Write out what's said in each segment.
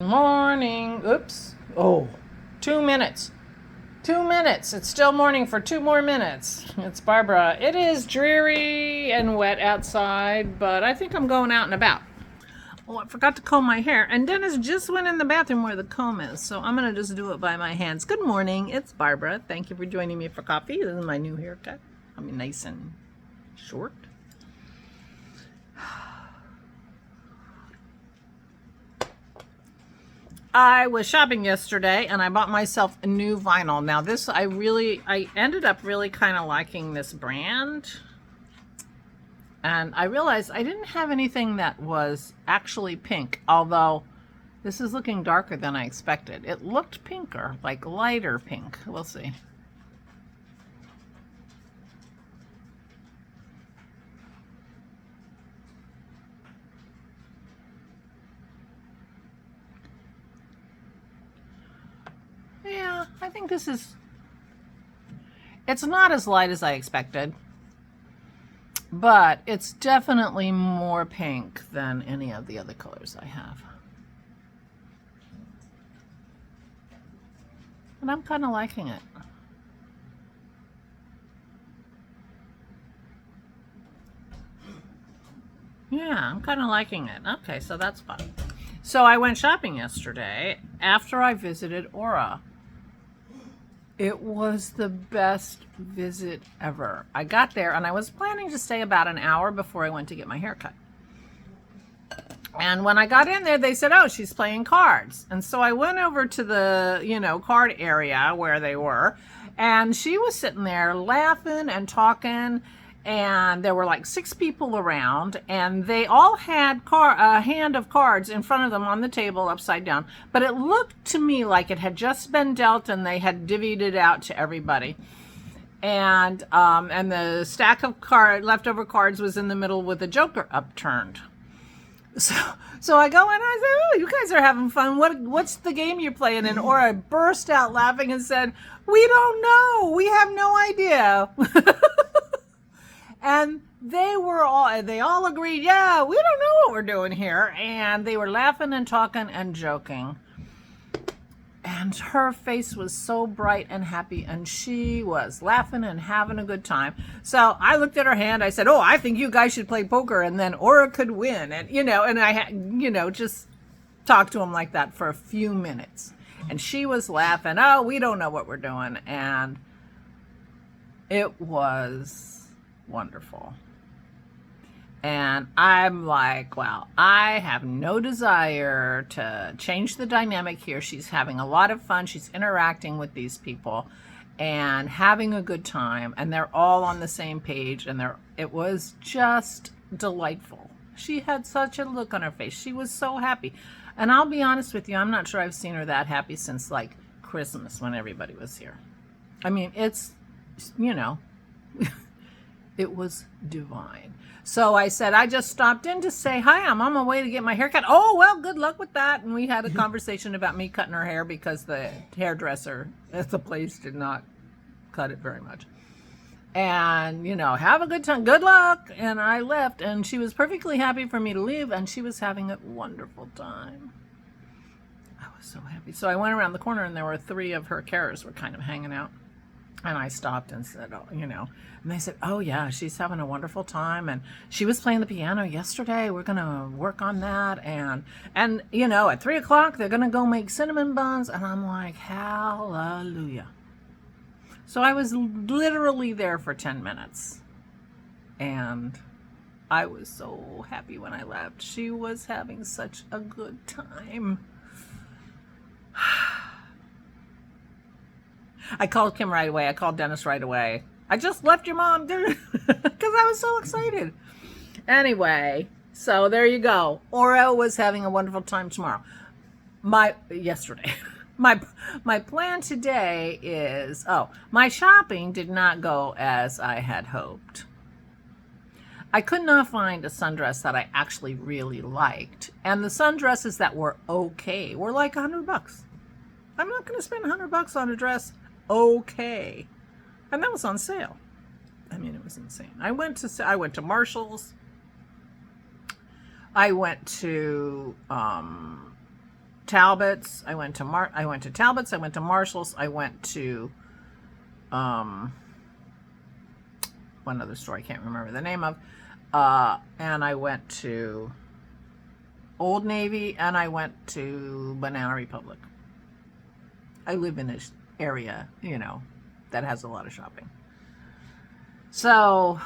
Morning. Oops. Oh, 2 minutes. 2 minutes. It's still morning for 2 more minutes. It's Barbara. It is dreary and wet outside, but I think I'm going out and about. Oh, I forgot to comb my hair, and Dennis just went in the bathroom where the comb is, so I'm going to just do it by my hands. Good morning. It's Barbara. Thank you for joining me for coffee. This is my new haircut. I mean, nice and short. I was shopping yesterday and I bought myself a new vinyl. Now this, I ended up really kind of liking this brand. And I realized I didn't have anything that was actually pink, although this is looking darker than I expected. It looked pinker, like lighter pink. We'll see. Yeah, I think this is, it's not as light as I expected, but it's definitely more pink than any of the other colors I have. And I'm kind of liking it. Yeah, I'm kind of liking it. Okay, so that's fun. So I went shopping yesterday after I visited Aura. It was the best visit ever. I got there and I was planning to stay about an hour before I went to get my hair cut. And when I got in there, they said, oh, she's playing cards. And so I went over to the, card area where they were. And she was sitting there laughing and talking. And there were like 6 people around, and they all had a hand of cards in front of them on the table upside down. But it looked to me like it had just been dealt and they had divvied it out to everybody. And the stack of leftover cards was in the middle with the joker upturned. So I go in and I say, oh, you guys are having fun. What's the game you're playing? And Aura burst out laughing and said, we don't know. We have no idea. And they all agreed, yeah, we don't know what we're doing here. And they were laughing and talking and joking. And her face was so bright and happy, and she was laughing and having a good time. So I looked at her hand. I said, oh, I think you guys should play poker, and then Aura could win. And, and I had, just talked to him like that for a few minutes. And she was laughing, oh, we don't know what we're doing. And it was wonderful. And I'm like, well, I have no desire to change the dynamic here. She's having a lot of fun. She's interacting with these people and having a good time, and they're all on the same page, and it was just delightful. She had such a look on her face. She was so happy. And I'll be honest with you, I'm not sure I've seen her that happy since like Christmas when everybody was here. I mean, it's, it was divine. So I said, I just stopped in to say hi. I'm on my way to get my hair cut. Oh, well, good luck with that. And we had a conversation about me cutting her hair because the hairdresser at the place did not cut it very much. And, have a good time. Good luck. And I left, and she was perfectly happy for me to leave, and she was having a wonderful time. I was so happy. So I went around the corner, and there were 3 of her carers were kind of hanging out. And I stopped and said, oh, and they said, oh yeah, she's having a wonderful time. And she was playing the piano yesterday. We're going to work on that. And at 3:00, they're going to go make cinnamon buns. And I'm like, hallelujah. So I was literally there for 10 minutes. And I was so happy when I left. She was having such a good time. I called Kim right away. I called Dennis right away. I just left your mom, dude, because I was so excited. Anyway, so there you go. Aura was having a wonderful time tomorrow. Yesterday. My plan today is, my shopping did not go as I had hoped. I could not find a sundress that I actually really liked. And the sundresses that were okay were like $100. I'm not going to spend $100 on a dress. Okay. And that was on sale. I mean, it was insane. I went to Marshall's. I went to Talbot's. I went to Talbot's. I went to Marshall's. I went to one other store I can't remember the name of. And I went to Old Navy, and I went to Banana Republic. I live in this area, you know, that has a lot of shopping. So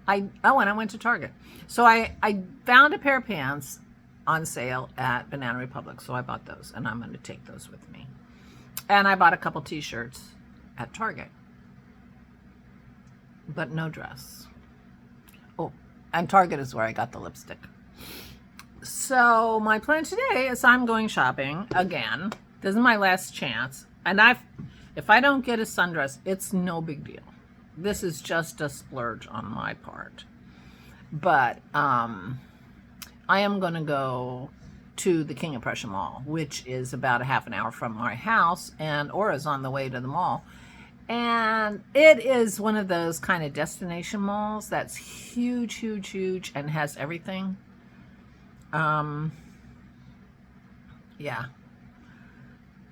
I went to Target. So I found a pair of pants on sale at Banana Republic, so I bought those, and I'm going to take those with me. And I bought a couple t-shirts at Target, but no dress. Oh, and Target is where I got the lipstick. So my plan today is I'm going shopping again. This is my last chance, and if I don't get a sundress, it's no big deal. This is just a splurge on my part. But I am going to go to the King of Prussia Mall, which is about a half an hour from my house, and Aura's on the way to the mall. And it is one of those kind of destination malls that's huge, huge, huge, and has everything. Yeah.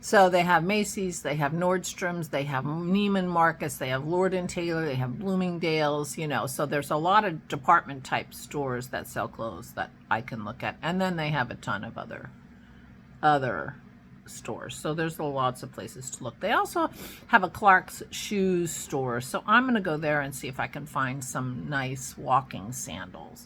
So they have Macy's, they have Nordstrom's, they have Neiman Marcus, they have Lord & Taylor, they have Bloomingdale's, you know. So there's a lot of department type stores that sell clothes that I can look at. And then they have a ton of other stores. So there's lots of places to look. They also have a Clark's shoes store. So I'm going to go there and see if I can find some nice walking sandals.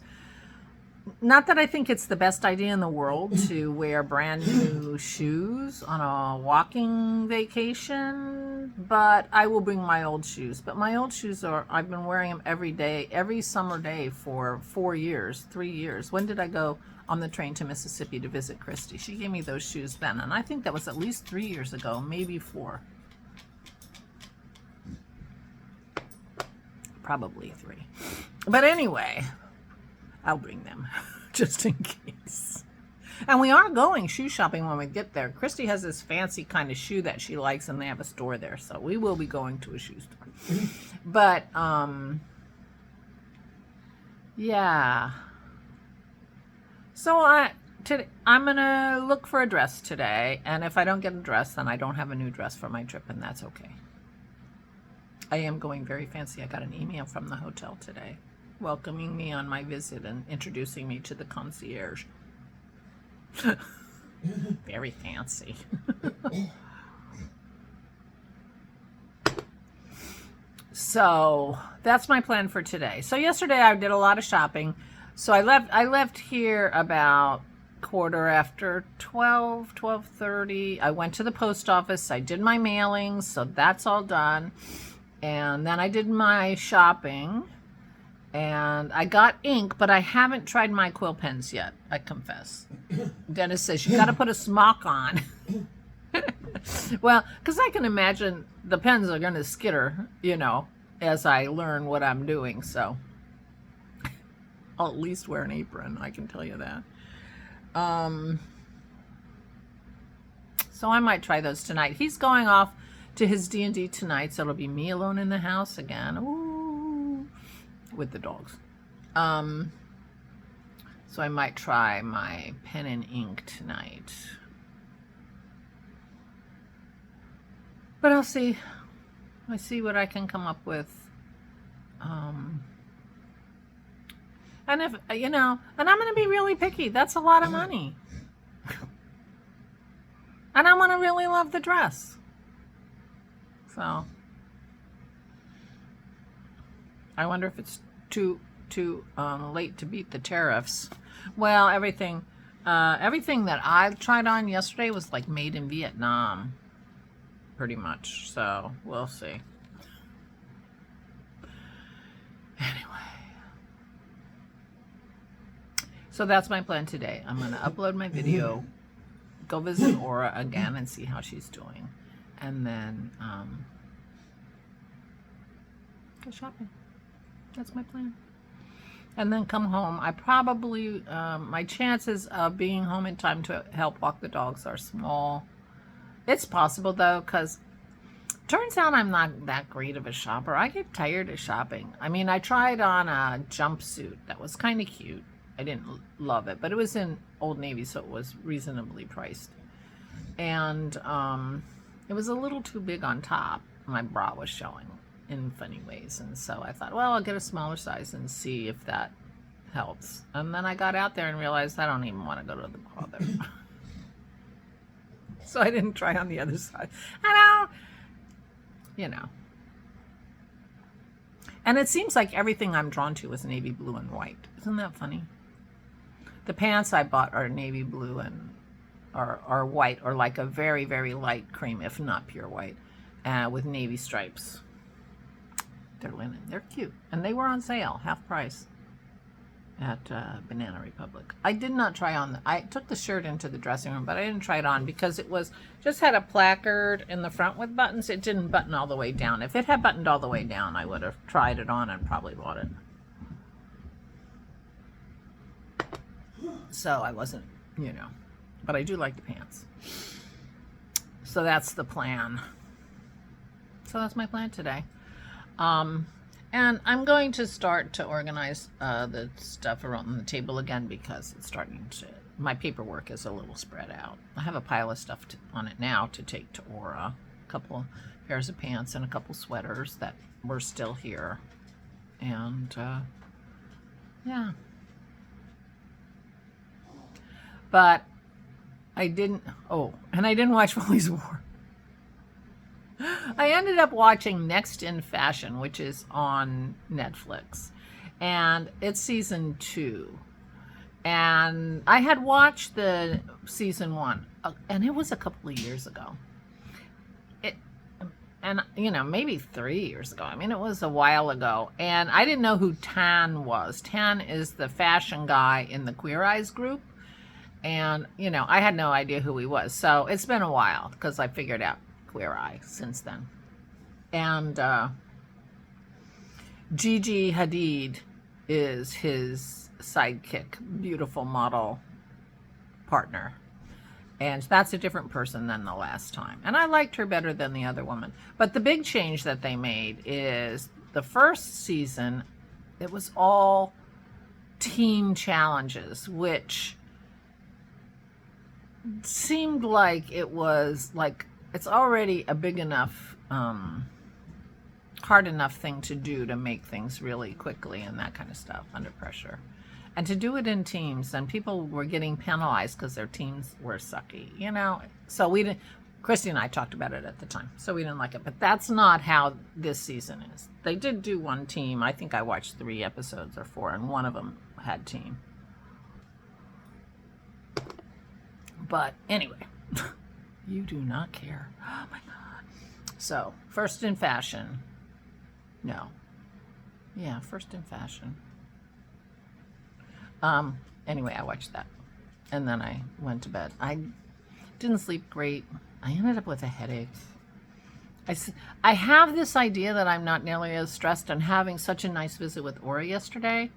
Not that I think it's the best idea in the world to wear brand new shoes on a walking vacation, but I will bring my old shoes. But my old shoes I've been wearing them every day, every summer day for 3 years. When did I go on the train to Mississippi to visit Christy? She gave me those shoes then, and I think that was at least 3 years ago, maybe 4. Probably 3. But anyway, I'll bring them just in case. And we are going shoe shopping when we get there. Christy has this fancy kind of shoe that she likes, and they have a store there. So we will be going to a shoe store. But, yeah. So I'm going to look for a dress today. And if I don't get a dress, then I don't have a new dress for my trip, and that's okay. I am going very fancy. I got an email from the hotel today, welcoming me on my visit and introducing me to the concierge. Very fancy. So that's my plan for today. So yesterday I did a lot of shopping. So I left here about 12:30. I went to the post office. I did my mailings, so that's all done. And then I did my shopping. And I got ink, but I haven't tried my quill pens yet, I confess. Dennis says, you got to put a smock on. Well, because I can imagine the pens are going to skitter, you know, as I learn what I'm doing. So I'll at least wear an apron, I can tell you that. So I might try those tonight. He's going off to his D&D tonight, so it'll be me alone in the house again. Ooh. With the dogs. So I might try my pen and ink tonight. But I'll see. I see what I can come up with. And if, you know, and I'm going to be really picky. That's a lot of money. And I want to really love the dress. So I wonder if it's too late to beat the tariffs. Well, everything that I tried on yesterday was like made in Vietnam, pretty much. So we'll see. Anyway, so that's my plan today. I'm going to upload my video, go visit Aura again and see how she's doing, and then go shopping. That's my plan. And then come home. I probably, my chances of being home in time to help walk the dogs are small. It's possible though, because turns out I'm not that great of a shopper. I get tired of shopping. I mean, I tried on a jumpsuit that was kind of cute. I didn't love it, but it was in Old Navy, so it was reasonably priced. And it was a little too big on top. My bra was showing in funny ways, and so I thought, well, I'll get a smaller size and see if that helps. And then I got out there and realized I don't even want to go to the bother. So I didn't try on the other side. I don't, you know. And it seems like everything I'm drawn to is navy blue and white. Isn't that funny? The pants I bought are navy blue and are white, or like a very, very light cream, if not pure white, with navy stripes. They're linen. They're cute. And they were on sale, half price, at Banana Republic. I did not try on. I took the shirt into the dressing room, but I didn't try it on because it was just had a placard in the front with buttons. It didn't button all the way down. If it had buttoned all the way down, I would have tried it on and probably bought it. So I wasn't, you know, but I do like the pants. So that's the plan. So that's my plan today. And I'm going to start to organize the stuff around the table again because it's starting to, my paperwork is a little spread out. I have a pile of stuff on it now to take to Aura. A couple pairs of pants and a couple sweaters that were still here. And yeah. But I didn't, and I didn't watch Woolies War. I ended up watching Next in Fashion, which is on Netflix, and it's season 2. And I had watched the season 1, and it was a couple of years ago. And you know, maybe 3 years ago. I mean, it was a while ago, and I didn't know who Tan was. Tan is the fashion guy in the Queer Eyes group, and you know, I had no idea who he was. So it's been a while because I figured out Queer Eye since then. And Gigi Hadid is his sidekick, beautiful model partner. And that's a different person than the last time. And I liked her better than the other woman. But the big change that they made is the first season, it was all team challenges, which seemed like it was like, it's already a big enough, hard enough thing to do to make things really quickly and that kind of stuff under pressure. And to do it in teams, and people were getting penalized because their teams were sucky, you know? So we didn't, Christy and I talked about it at the time, so we didn't like it. But that's not how this season is. They did do one team. I think I watched 3 episodes or 4, and one of them had team. But anyway, you do not care. Oh my God. So, First in Fashion. No. Yeah, First in Fashion. Anyway, I watched that. And then I went to bed. I didn't sleep great. I ended up with a headache. I have this idea that I'm not nearly as stressed, and having such a nice visit with Aura yesterday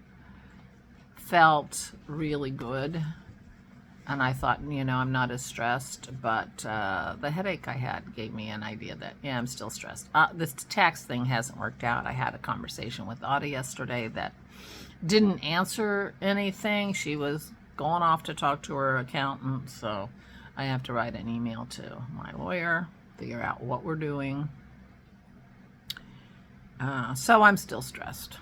felt really good. And I thought, you know, I'm not as stressed, but the headache I had gave me an idea that, yeah, I'm still stressed. This tax thing hasn't worked out. I had a conversation with Audie yesterday that didn't answer anything. She was going off to talk to her accountant, so I have to write an email to my lawyer, figure out what we're doing. So I'm still stressed.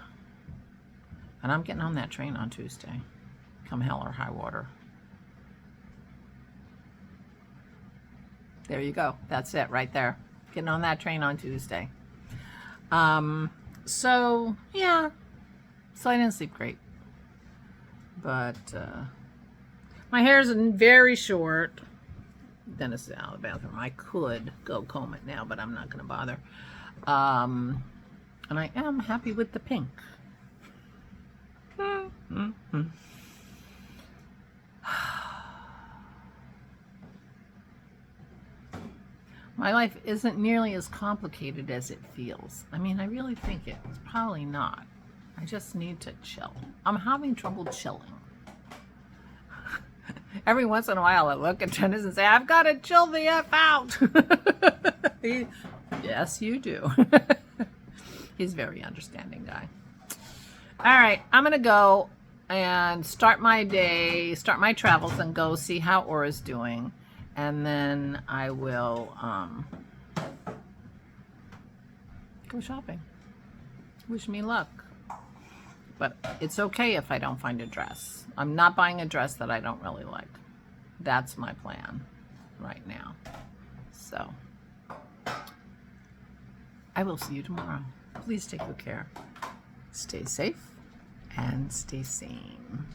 And I'm getting on that train on Tuesday, come hell or high water. There you go. That's it right there. Getting on that train on Tuesday. So, yeah. So I didn't sleep great. But my hair's very short. Dennis is out of the bathroom. I could go comb it now, but I'm not going to bother. And I am happy with the pink. My life isn't nearly as complicated as it feels. I mean, I really think it's probably not. I just need to chill. I'm having trouble chilling. Every once in a while I look at Dennis and say, I've got to chill the F out. Yes, you do. He's a very understanding guy. All right, I'm going to go. and start my day, start my travels, and go see how Aura's doing. And then I will go shopping. Wish me luck. But it's okay if I don't find a dress. I'm not buying a dress that I don't really like. That's my plan right now. So I will see you tomorrow. Please take good care. Stay safe and stay sane.